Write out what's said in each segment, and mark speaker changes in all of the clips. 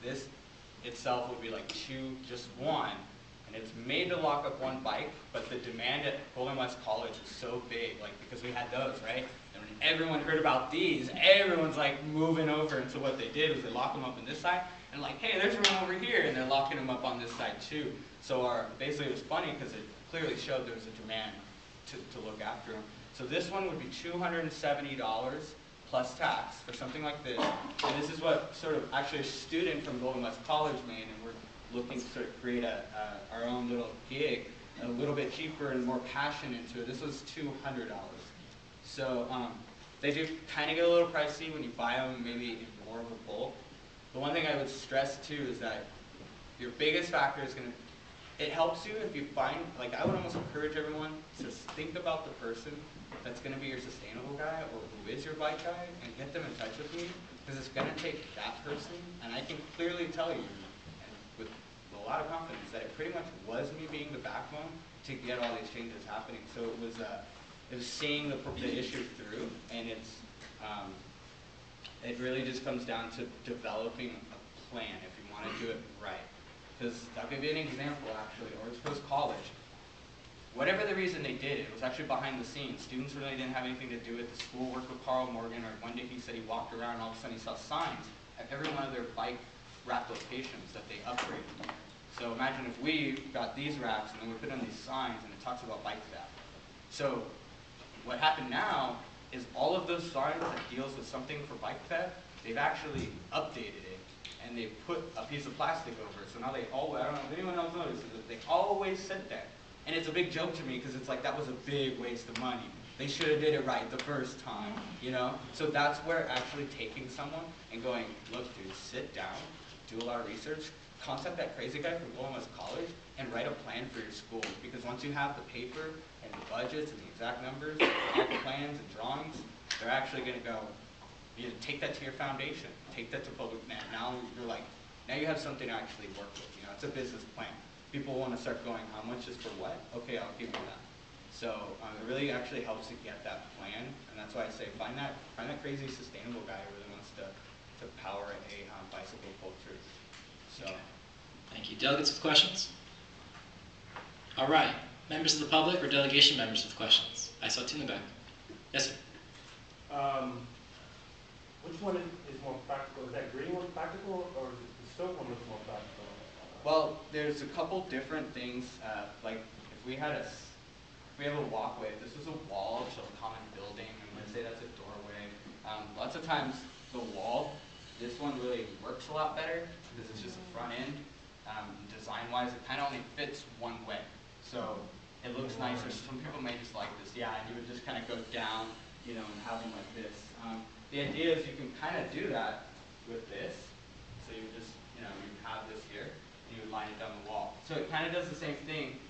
Speaker 1: this itself would be like just one, and it's made to lock up one bike, but the demand at Golden West College was so big, like because we had those, right? And when everyone heard about these, everyone's like moving over, and so what they did was they locked them up on this side, and like, hey, there's room over here, and they're locking them up on this side too. So basically it was funny because it clearly showed there was a demand to look after them. So this one would be $270 plus tax for something like this. And this is what sort of actually a student from Golden West College made, and we're looking to sort of create our own little gig, a little bit cheaper and more passion into it. This was $200. So they do kind of get a little pricey when you buy them, maybe in more of a bulk. The one thing I would stress too is that your biggest factor is going to, it helps you if you find, like I would almost encourage everyone to think about the person that's going to be your sustainable guy or who is your bike guy and get them in touch with me, because it's going to take that person, and I can clearly tell you, and with a lot of confidence, that it pretty much was me being the backbone to get all these changes happening. So it was seeing the issue through, and it really just comes down to developing a plan if you want to do it right. Because I'll give you an example, actually, Orange Coast College. Whatever the reason they did it, was actually behind the scenes. Students really didn't have anything to do with the school, worked with Carl Morgan, or one day he said he walked around and all of a sudden he saw signs at every one of their bike rack locations that they upgraded. So imagine if we got these racks and then we put on these signs and it talks about bike theft. So what happened now is all of those signs that deals with something for bike theft, they've actually updated it. And they put a piece of plastic over it. So now they always, I don't know if anyone else notices it, they always sit there. And it's a big joke to me because it's like that was a big waste of money. They should have did it right the first time, you know? So that's where actually taking someone and going, look dude, sit down, do a lot of research, contact that crazy guy from Golden West College and write a plan for your school. Because once you have the paper and the budgets and the exact numbers, all the plans and drawings, they're actually gonna go, you take that to your foundation, take that to public man. Now you're like, now you have something to actually work with. You know, it's a business plan. People want to start going, how much is for what? Okay, I'll give you that. So it really actually helps to get that plan, and that's why I say find that crazy sustainable guy who really wants to power a bicycle culture. So,
Speaker 2: okay. Thank you. Delegates with questions? All right. Members of the public or delegation members with questions? I saw two in the back. Yes, sir.
Speaker 3: Which one is more practical? Is that green one practical, or is the silk one looks more practical?
Speaker 1: Well, there's a couple different things. Like if we have a walkway, if this was a wall to a common building, and let's say that's a doorway. Lots of times the wall, this one really works a lot better because it's just a front end. Design-wise, it kind of only fits one way, so it looks nicer. Some people may just like this, yeah, and you would just kind of go down, you know, and have them like this. The idea is you can kind of do that with this. So you just, you know, you have this here, and you would line it down the wall. So it kind of does the same thing.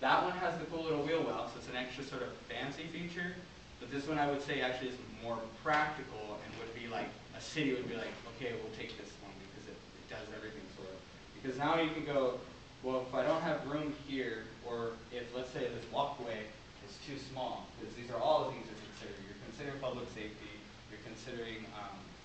Speaker 1: That one has the cool little wheel well, so it's an extra sort of fancy feature. But this one I would say actually is more practical and would be like, a city would be like, okay, we'll take this one because it does everything sort of. Because now you can go, well, if I don't have room here, or if, let's say, this walkway is too small, because these are all the things to consider. You're considering public safety, you're considering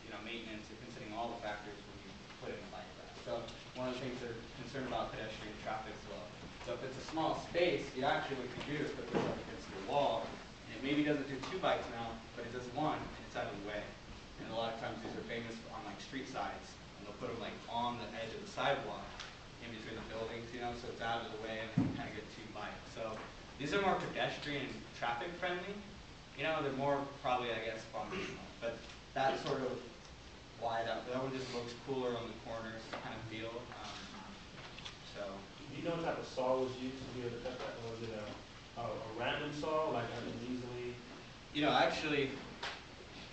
Speaker 1: you know, maintenance, you're considering all the factors when you put in a bike rack. So one of the things they're concerned about pedestrian traffic as well. So if it's a small space, you actually what you do is put this up against your wall, and it maybe doesn't do 2 bikes now, but it does 1, and it's out of the way. And a lot of times these are famous on like street sides, and they'll put them like on the edge of the sidewalk, in between the buildings, you know, so it's out of the way, and then you kind of get 2 bikes. So these are more pedestrian traffic friendly. You know, they're more probably, I guess, functional. But that's sort of why that one just looks cooler on the corners, kind of feel. So.
Speaker 3: Do you know what type of saw was used to be able to cut that? Was it a random saw, like I can easily?
Speaker 1: You know, actually,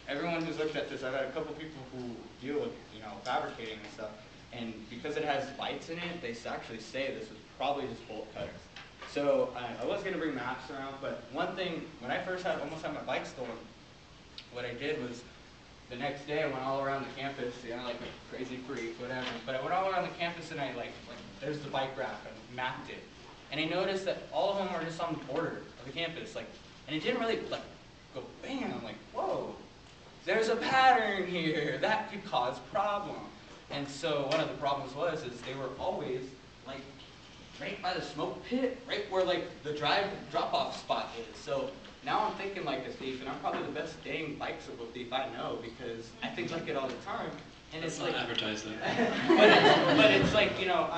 Speaker 1: everyone who's looked at this, I've had a couple people who deal with, you know, fabricating and stuff. And because it has lights in it, they actually say this was probably just bolt cutters. So I was going to bring maps around, but one thing, when I first almost had my bike stolen, what I did was the next day I went all around the campus, you know, like a crazy freak, whatever. But I went all around the campus and I like there's the bike rack, I mapped it. And I noticed that all of them were just on the border of the campus, like, and it didn't really like go bam, I'm like, whoa, there's a pattern here, that could cause problem. And so one of the problems was is they were always like right by the smoke pit, right where like the drop-off spot is. So now I'm thinking like a thief, and I'm probably the best dang bicycle thief I know because I think like it all the time. And
Speaker 2: Let's
Speaker 1: it's
Speaker 2: not
Speaker 1: like
Speaker 2: advertise that.
Speaker 1: but it's like, you know,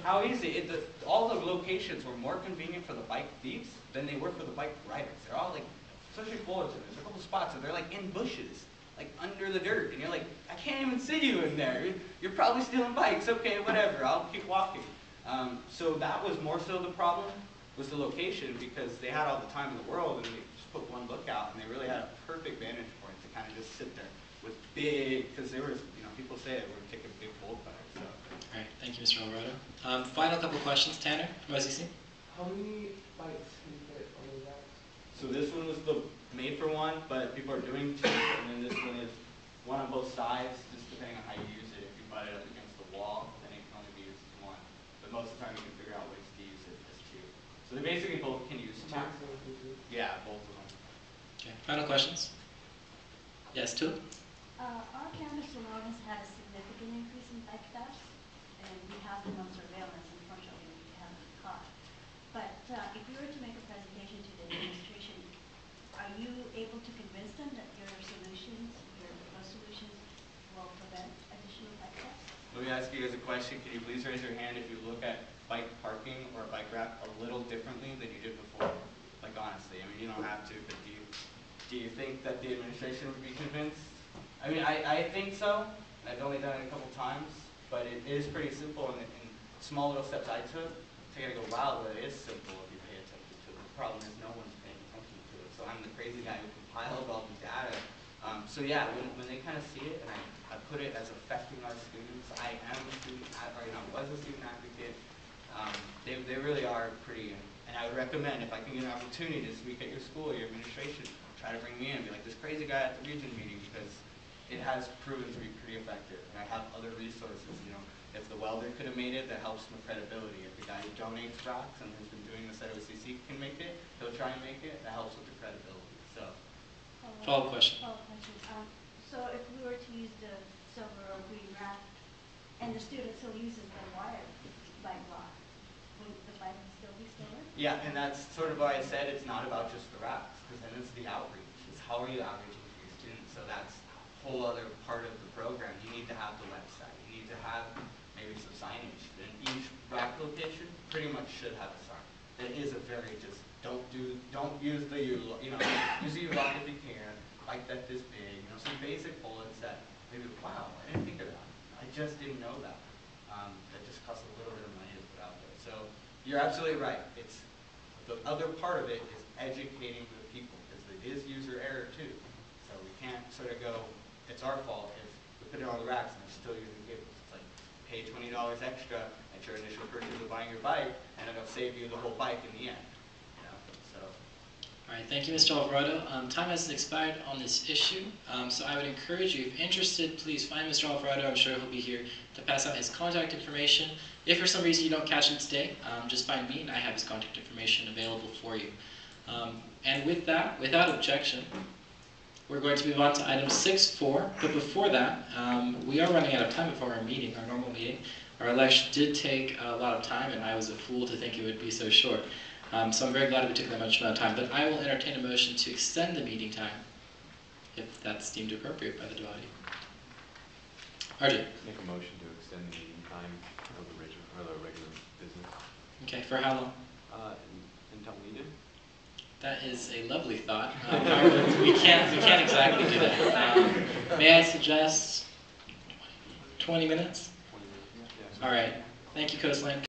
Speaker 1: how easy, all the locations were more convenient for the bike thieves than they were for the bike riders. They're all like, especially Fullerton, there's a couple spots where they're like in bushes, like under the dirt, and you're like, I can't even see you in there. You're probably stealing bikes, okay, whatever, I'll keep walking. So that was more so the problem, was the location, because they had all the time in the world, and they just put one lookout, and they really had a perfect vantage point to kind of just sit there with big, because there was, you know, people say it, we're taking big bull fires, so.
Speaker 2: All right, thank you, Mr. Alvarado. Final couple questions. Tanner from OCC.
Speaker 4: How many bikes can you fit on the racks?
Speaker 1: So this one was the made for one, but people are doing two, and then this one is one on both sides, just depending on how you use it. If you butt it up against the wall, then it can only be used as one. But most of the time you can figure out ways to use it as two. So they basically both can use two.
Speaker 4: Maximum can do.
Speaker 1: Yeah, both of them.
Speaker 2: Okay. Final questions. Yes, two.
Speaker 5: Our campus alone has had a significant increase in bike thefts, and we have them on surveillance. Unfortunately, we haven't been caught. But if you were to make a presentation to the administration, are you able to convince them that your solutions will prevent additional bike thefts?
Speaker 1: Let me ask you guys a question. Can you please raise your hand if you look at bike parking or a bike rack a little differently than you did before? Like honestly, I mean, you don't have to, but do you think that the administration would be convinced? I mean, I think so. I've only done it a couple times, but it is pretty simple, and small little steps I took, you're gonna go, wow, but it is simple if you pay attention to it. The problem is no one's paying attention to it. So I'm the crazy guy who compiled all the data. So yeah, when they kind of see it, and I put it as affecting our students, I am a student, or you know, was a student advocate. They really are pretty, and I would recommend if I can get an opportunity to speak at your school, your administration, try to bring me in and be like this crazy guy at the region meeting, because it has proven to be pretty effective. And I have other resources, you know, if the welder could have made it, that helps with credibility. If the guy who donates rocks and has been doing this at OCC can make it, he'll try and make it, that helps with the credibility. So.
Speaker 2: Follow-up question.
Speaker 5: So if we were to use the silver or green rack, and the student still uses the wired bike lock, would the bike still be stolen?
Speaker 1: Yeah, and that's sort of why I said it's not about just the racks, because then it's the outreach. It's how are you outreaching to your students? So that's a whole other part of the program. You need to have the website. You need to have maybe some signage. And each rack location pretty much should have a sign. That is a very just don't use the use the U-lock if you can. Like that this big. You know, some basic bullets that maybe wow, I didn't think of that. I just didn't know that. That just costs a little bit of money to put out there. So you're absolutely right. It's the other part of it is educating the people, because it is user error too. So we can't sort of go, it's our fault if we put it on the racks and they're still using cables. It's like pay $20 extra at your initial purchase of buying your bike, and it'll save you the whole bike in the end. You know, so.
Speaker 2: All right, thank you, Mr. Alvarado. Time has expired on this issue, so I would encourage you, if interested, please find Mr. Alvarado. I'm sure he'll be here to pass out his contact information. If for some reason you don't catch him today, just find me, and I have his contact information available for you. And with that, without objection, we're going to move on to item 6.4. But before that, we are running out of time before our meeting, our normal meeting. Our election did take a lot of time, and I was a fool to think it would be so short. So I'm very glad we took that much amount of time. But I will entertain a motion to extend the meeting time, if that's deemed appropriate by the body. RJ.
Speaker 6: Make a motion to extend the meeting time of the regular business.
Speaker 2: Okay, for how long?
Speaker 6: Until needed.
Speaker 2: That is a lovely thought. However, we can't exactly do that. May I suggest 20 minutes?
Speaker 6: 20 minutes. Yeah.
Speaker 2: All right. Thank you, Coastline.